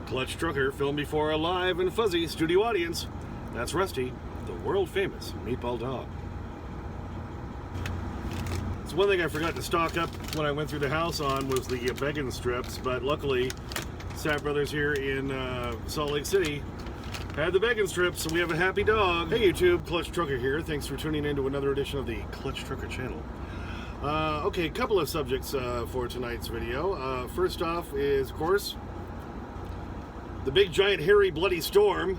Clutch Trucker filmed before a live and fuzzy studio audience. That's Rusty, the world-famous meatball dog. It's one thing I forgot to stock up when I went through the house on was the bacon strips, but luckily, Sap Brothers here in Salt Lake City had the bacon strips, so we have a happy dog. Hey YouTube, Clutch Trucker here. Thanks for tuning in to another edition of the Clutch Trucker channel. Okay, a couple of subjects for tonight's video. First off is, of course, the big, giant, hairy, bloody storm.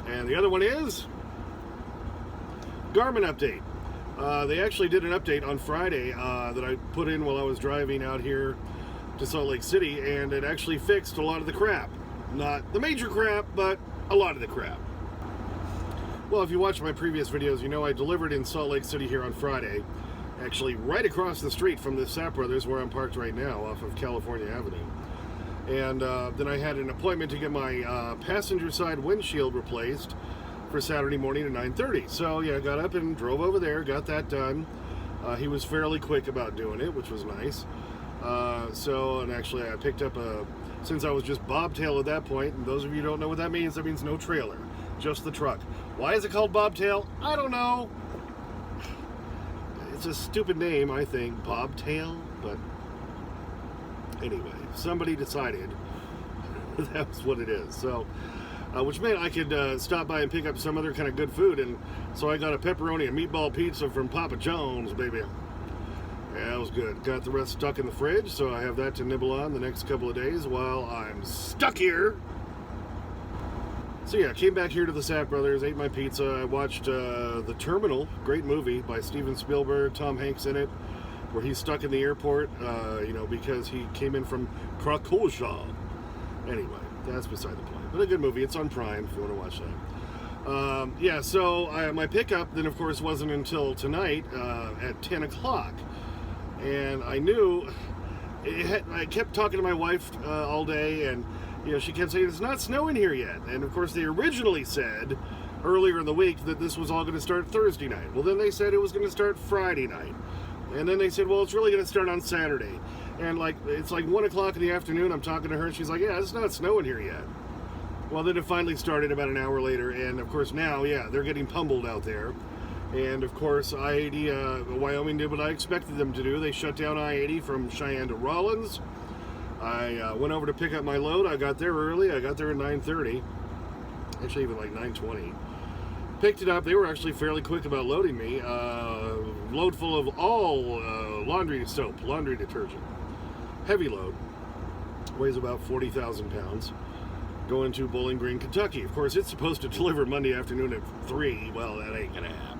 And the other one is Garmin update. They actually did an update on Friday that I put in while I was driving out here to Salt Lake City, and it actually fixed a lot of the crap. Not the major crap, but a lot of the crap. Well, if you watched my previous videos, you know I delivered in Salt Lake City here on Friday, actually right across the street from the Sap Brothers where I'm parked right now off of California Avenue. And then I had an appointment to get my passenger side windshield replaced for Saturday morning at 9:30. So yeah, I got up and drove over there, got that done. He was fairly quick about doing it, which was nice. And actually I picked up since I was just bobtail at that point, and those of you who don't know what that means no trailer, just the truck. Why is it called bobtail? I don't know. It's a stupid name, I think, bobtail, but anyway, somebody decided that was what it is. So, which meant I could stop by and pick up some other kind of good food, and so I got a pepperoni and meatball pizza from Papa John's, baby. Yeah, it was good. Got the rest stuck in the fridge, so I have that to nibble on the next couple of days while I'm stuck here. So yeah, came back here to the Sap Brothers, ate my pizza. I watched The Terminal, great movie by Steven Spielberg, Tom Hanks in it, where he's stuck in the airport, because he came in from Krakow. Anyway, that's beside the point. But a good movie. It's on Prime if you want to watch that. So my pickup then, of course, wasn't until tonight at 10 o'clock. And I knew, I kept talking to my wife all day, and she kept saying, it's not snowing here yet. And of course, they originally said earlier in the week that this was all going to start Thursday night. Well, then they said it was going to start Friday night. And then they said, well, it's really going to start on Saturday. And it's like 1 o'clock in the afternoon, I'm talking to her, and she's like, yeah, it's not snowing here yet. Well, then it finally started about an hour later, and of course now, yeah, they're getting pummeled out there. And of course, I-80, Wyoming did what I expected them to do. They shut down I-80 from Cheyenne to Rollins. I went over to pick up my load. I got there early. I got there at 9:30. Actually, even like 9:20. Picked it up. They were actually fairly quick about loading me. Load full of all laundry soap, laundry detergent. Heavy load. Weighs about 40,000 pounds. Going to Bowling Green, Kentucky. Of course, it's supposed to deliver Monday afternoon at 3. Well, that ain't going to happen.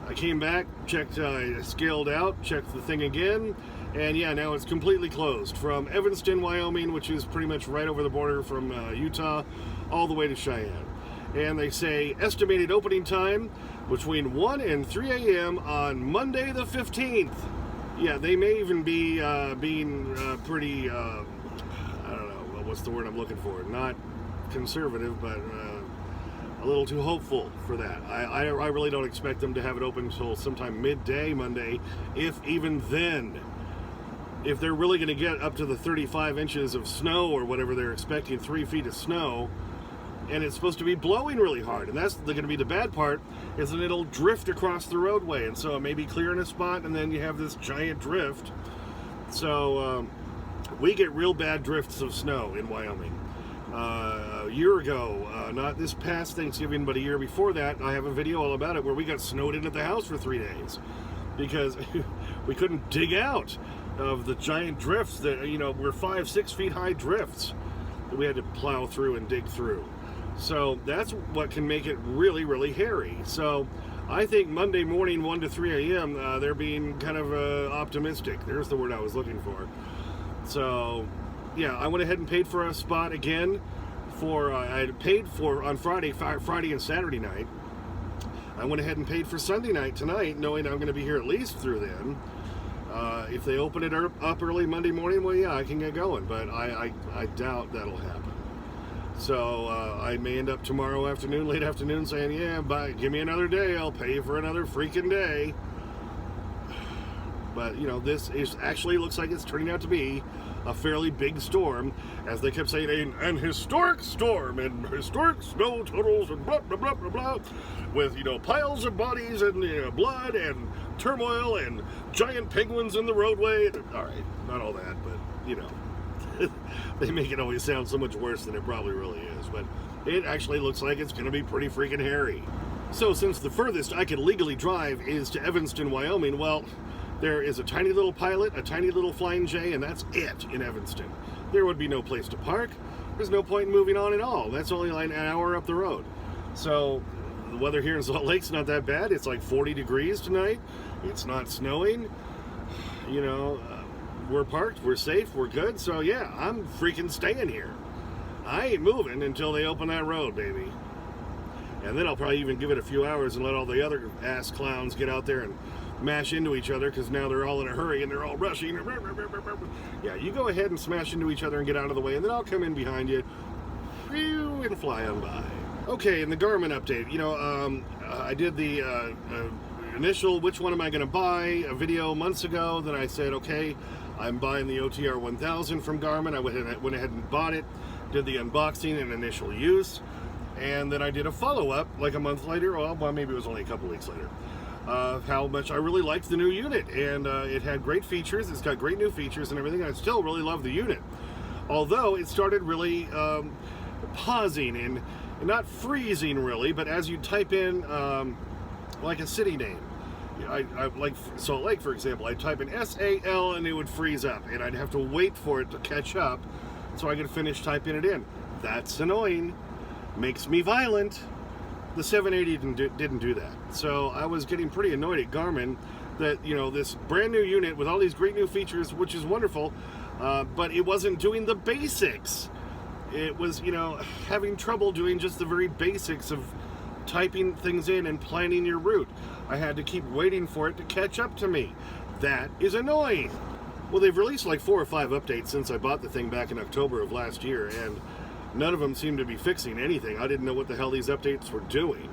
I came back, checked, scaled out, checked the thing again, and yeah, now it's completely closed. From Evanston, Wyoming, which is pretty much right over the border from Utah, all the way to Cheyenne. And they say estimated opening time between 1 and 3 a.m. on Monday the 15th. Yeah, they may even be being pretty, I don't know, what's the word I'm looking for? Not conservative, but a little too hopeful for that. I really don't expect them to have it open until sometime midday Monday, if even then. If they're really going to get up to the 35 inches of snow or whatever they're expecting, 3 feet of snow, and it's supposed to be blowing really hard, and that's going to be the bad part, is that it'll drift across the roadway, and so it may be clear in a spot, and then you have this giant drift. So we get real bad drifts of snow in Wyoming. A year ago, not this past Thanksgiving, but a year before that, I have a video all about it where we got snowed in at the house for 3 days because we couldn't dig out of the giant drifts that, were 5-6 feet high drifts that we had to plow through and dig through. So that's what can make it really, really hairy. So I think Monday morning, 1 to 3 a.m., they're being kind of optimistic. There's the word I was looking for. So yeah, I went ahead and paid for a spot again I had paid for on Friday and Saturday night. I went ahead and paid for Sunday night tonight, knowing I'm going to be here at least through then. If they open it up early Monday morning, well, yeah, I can get going, but I doubt that'll happen. So I may end up tomorrow afternoon, late afternoon, saying, yeah, give me another day, I'll pay you for another freaking day. But, this actually looks like it's turning out to be a fairly big storm, as they kept saying, an historic storm and historic snow totals and blah, blah, blah, blah, blah, with, piles of bodies and blood and turmoil and giant penguins in the roadway. All right, not all that, but, they make it always sound so much worse than it probably really is. But it actually looks like it's going to be pretty freaking hairy. So since the furthest I could legally drive is to Evanston, Wyoming, well, there is a tiny little Pilot, a tiny little Flying J, and that's it in Evanston. There would be no place to park. There's no point in moving on at all. That's only like an hour up the road. So the weather here in Salt Lake's not that bad. It's like 40 degrees tonight. It's not snowing. We're parked, we're safe, we're good. So yeah, I'm freaking staying here. I ain't moving until they open that road, baby. And then I'll probably even give it a few hours and let all the other ass clowns get out there and mash into each other, because now they're all in a hurry and they're all rushing. Yeah, you go ahead and smash into each other and get out of the way, and then I'll come in behind you and fly on by. Okay, in the Garmin update, I did the initial which one am I going to buy a video months ago. Then I said, okay, I'm buying the OTR 1000 from Garmin. I went ahead and bought it, did the unboxing and initial use, and then I did a follow-up like a month later, well, maybe it was only a couple weeks later, how much I really liked the new unit. And it had great features. It's got great new features and everything. I still really love the unit, although it started really pausing and not freezing really, but as you type in like a city name, I like Salt Lake, for example, I'd type in SAL and it would freeze up, and I'd have to wait for it to catch up so I could finish typing it in. That's annoying. Makes me violent. The 780 didn't do that. So I was getting pretty annoyed at Garmin that, this brand new unit with all these great new features, which is wonderful, but it wasn't doing the basics. It was, having trouble doing just the very basics of typing things in and planning your route. I had to keep waiting for it to catch up to me. That is annoying. Well, they've released like 4 or 5 updates since I bought the thing back in October of last year, and none of them seem to be fixing anything. I didn't know what the hell these updates were doing.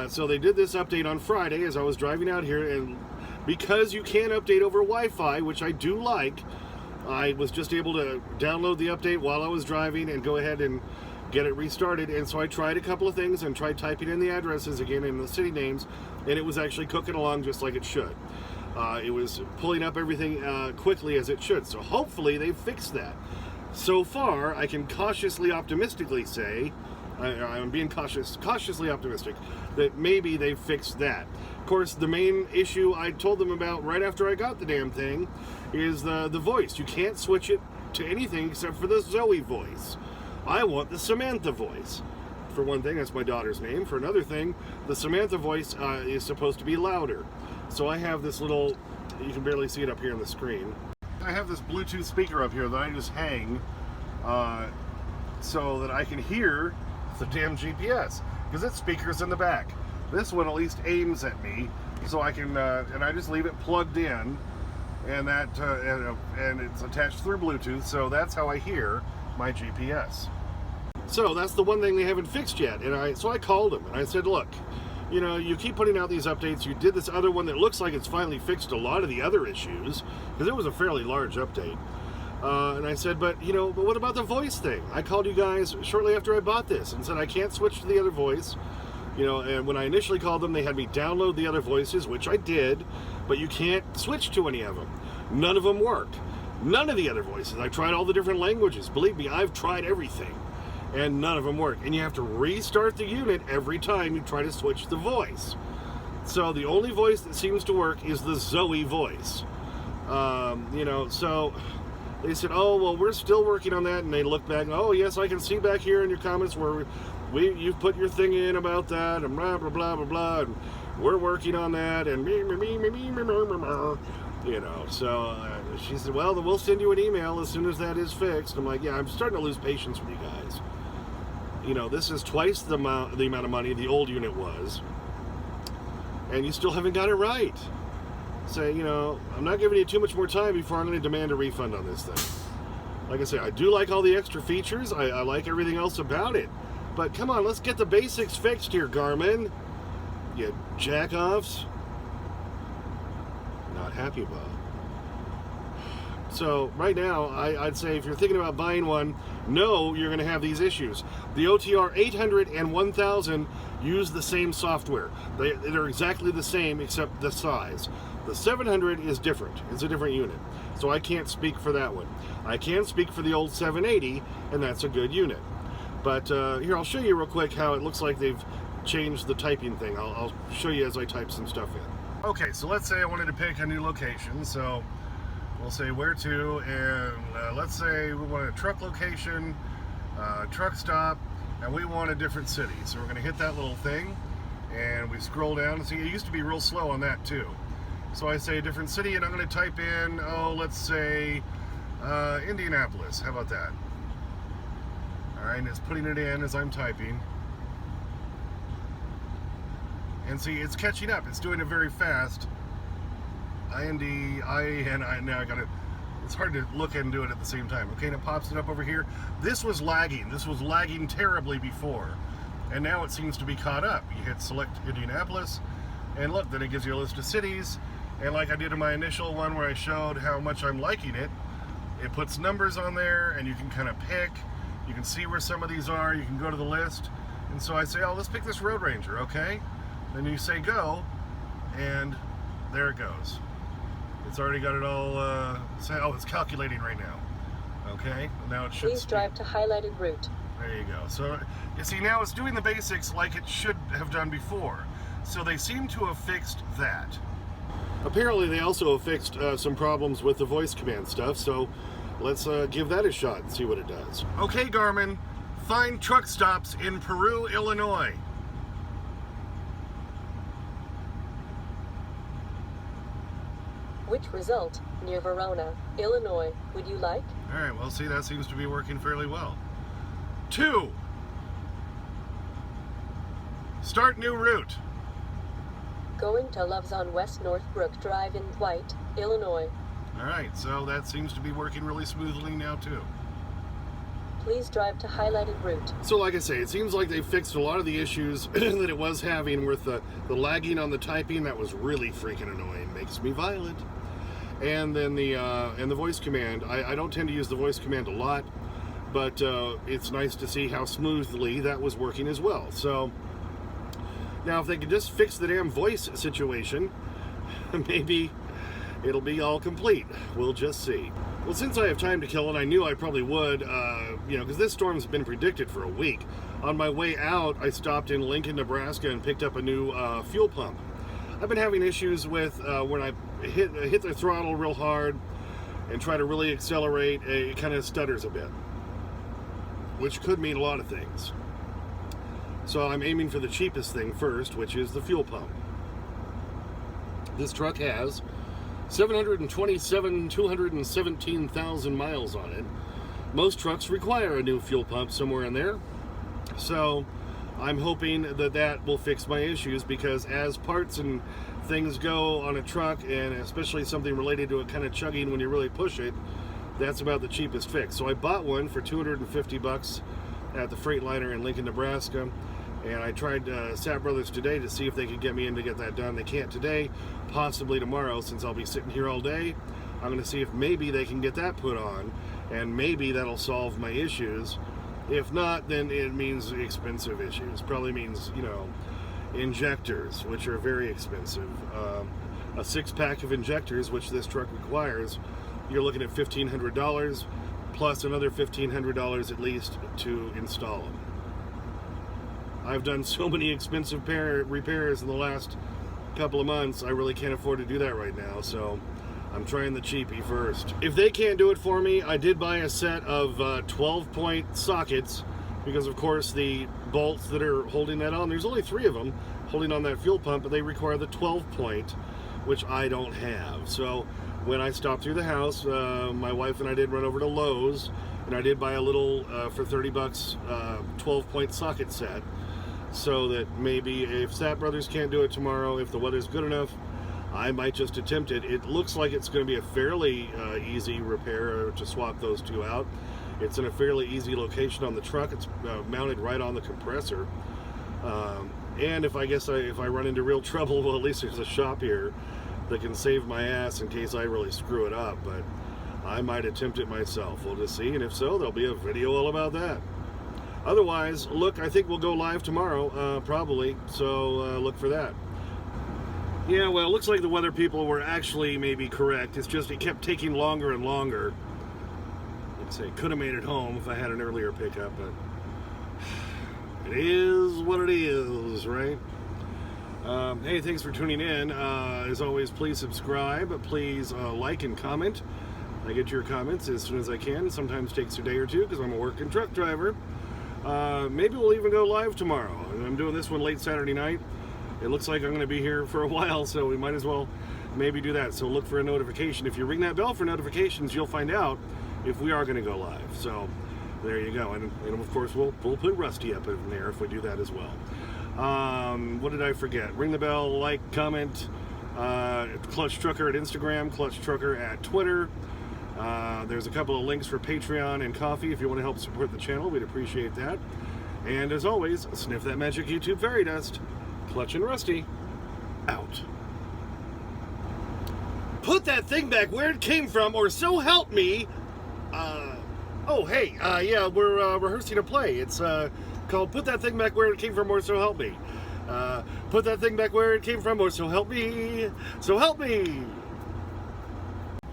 So they did this update on Friday as I was driving out here, and because you can update over Wi-Fi, which I do like, I was just able to download the update while I was driving and go ahead and get it restarted. And so I tried a couple of things and tried typing in the addresses again and the city names, and it was actually cooking along just like it should. It was pulling up everything quickly as it should. So hopefully they've fixed that. So far, I can cautiously optimistically say, I'm being cautiously optimistic, that maybe they've fixed that. Of course, the main issue I told them about right after I got the damn thing is the voice. You can't switch it to anything except for the Zoe voice. I want the Samantha voice. For one thing, that's my daughter's name. For another thing, the Samantha voice is supposed to be louder. So I have this little, you can barely see it up here on the screen. I have this Bluetooth speaker up here that I just hang so that I can hear the damn GPS, because its speaker's in the back. This one at least aims at me, so I can, and I just leave it plugged in, and that and it's attached through Bluetooth, so that's how I hear my GPS. So that's the one thing they haven't fixed yet, and so I called them and I said, look, you keep putting out these updates. You did this other one that looks like it's finally fixed a lot of the other issues, because it was a fairly large update. And I said, but what about the voice thing? I called you guys shortly after I bought this and said I can't switch to the other voice. And when I initially called them, they had me download the other voices, which I did, but you can't switch to any of them. None of them worked. None of the other voices. I tried all the different languages. Believe me, I've tried everything, and none of them work. And you have to restart the unit every time you try to switch the voice. So the only voice that seems to work is the Zoe voice. So they said, oh, well, we're still working on that. And they looked back, oh, yes, I can see back here in your comments where you've put your thing in about that, and blah, blah, blah, blah, blah, and we're working on that, and so she said, well, then we'll send you an email as soon as that is fixed. I'm like, yeah, I'm starting to lose patience with you guys. This is twice the amount of money the old unit was, and you still haven't got it right. Say, I'm not giving you too much more time before I'm going to demand a refund on this thing. Like I say, I do like all the extra features. I like everything else about it. But come on, let's get the basics fixed here, Garmin. You jack-offs. Not happy about. So right now, I'd say if you're thinking about buying one, know you're going to have these issues. The OTR 800 and 1000 use the same software. They're exactly the same except the size. The 700 is different. It's a different unit. So I can't speak for that one. I can speak for the old 780, and that's a good unit. But here, I'll show you real quick how it looks like they've changed the typing thing. I'll show you as I type some stuff in. Okay, so let's say I wanted to pick a new location. So we'll say where to, and let's say we want a truck location, truck stop, and we want a different city. So we're going to hit that little thing, and we scroll down. See, it used to be real slow on that too. So I say a different city, and I'm going to type in, let's say Indianapolis. How about that? All right, and it's putting it in as I'm typing. And see, it's catching up. It's doing it very fast. I-N-D-I-A-N-I. Now I gotta, it's hard to look and do it at the same time. Okay, and it pops it up over here. This was lagging. This was lagging terribly before. And now it seems to be caught up. You hit select Indianapolis, and look, then it gives you a list of cities. And like I did in my initial one where I showed how much I'm liking it, it puts numbers on there, and you can kind of pick. You can see where some of these are. You can go to the list. And so I say, let's pick this Road Ranger, okay? Then you say go, and there it goes. It's already got it all set. It's calculating right now. Okay, now it should Please drive to highlighted route. There you go. So you see, now it's doing the basics like it should have done before. So they seem to have fixed that. Apparently they also have fixed some problems with the voice command stuff, so let's give that a shot and see what it does. Okay, Garmin, find truck stops in Peru, Illinois. Which result? Near Verona, Illinois. Would you like? All right, well, see, that seems to be working fairly well. 2. Start new route. Going to Loves on West Northbrook Drive in White, Illinois. All right, so that seems to be working really smoothly now, too. Please drive to highlighted route. So like I say, it seems like they fixed a lot of the issues that it was having with the lagging on the typing. That was really freaking annoying. Makes me violent. And then the voice command. I don't tend to use the voice command a lot, but it's nice to see how smoothly that was working as well. So now if they could just fix the damn voice situation, maybe it'll be all complete. We'll just see. Well, since I have time to kill, and I knew I probably would, because this storm's been predicted for a week. On my way out, I stopped in Lincoln, Nebraska, and picked up a new fuel pump. I've been having issues with when I hit the throttle real hard and try to really accelerate, it kind of stutters a bit, which could mean a lot of things. So I'm aiming for the cheapest thing first, which is the fuel pump. This truck has 217,000 miles on it. Most trucks require a new fuel pump somewhere in there. So I'm hoping that will fix my issues, because as parts and things go on a truck, and especially something related to it kind of chugging when you really push it, that's about the cheapest fix. So I bought one for $250 at the Freightliner in Lincoln, Nebraska. And I tried Sat Brothers today to see if they could get me in to get that done. They can't today, possibly tomorrow, since I'll be sitting here all day. I'm going to see if maybe they can get that put on, and maybe that'll solve my issues. If not, then it means expensive issues. Probably means, injectors, which are very expensive. A 6-pack of injectors, which this truck requires, you're looking at $1,500, plus another $1,500 at least to install them. I've done so many expensive repairs in the last couple of months, I really can't afford to do that right now, so I'm trying the cheapie first. If they can't do it for me, I did buy a set of 12-point sockets, because of course the bolts that are holding that on, there's only 3 of them holding on that fuel pump, but they require the 12-point, which I don't have. So when I stopped through the house, my wife and I did run over to Lowe's, and I did buy a little, for $30, 12-point socket set. So that maybe if Sat Brothers can't do it tomorrow, if the weather's good enough, I might just attempt it. It looks like it's going to be a fairly easy repair to swap those two out. It's in a fairly easy location on the truck. It's mounted right on the compressor. And if I run into real trouble, well, at least there's a shop here that can save my ass in case I really screw it up. But I might attempt it myself. We'll just see, and if so, there'll be a video all about that. Otherwise, look, I think we'll go live tomorrow, probably, so look for that. Yeah, well, it looks like the weather people were actually maybe correct. It's just it kept taking longer and longer. I'd say could have made it home if I had an earlier pickup, but it is what it is, right? Hey, thanks for tuning in. As always, please subscribe. Please like and comment. I get your comments as soon as I can. Sometimes it takes a day or two because I'm a working truck driver. Maybe we'll even go live tomorrow. I'm doing this one late Saturday night. It looks like I'm going to be here for a while, so we might as well maybe do that. So look for a notification. If you ring that bell for notifications, you'll find out if we are going to go live. So there you go. And of course, we'll put Rusty up in there if we do that as well. What did I forget? Ring the bell, like, comment. Clutch Trucker at Instagram, Clutch Trucker at Twitter. There's a couple of links for Patreon and coffee if you want to help support the channel. We'd appreciate that. And as always, sniff that magic YouTube fairy dust. Clutch and Rusty, out. Put that thing back where it came from, or so help me. Oh, hey, yeah, we're rehearsing a play. It's called Put That Thing Back Where It Came From, or So Help Me. Put that thing back where it came from, or so help me. So help me.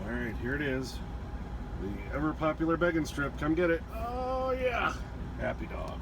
All right, here it is. The ever popular begging strip. Come get it. Oh, yeah. Happy dog.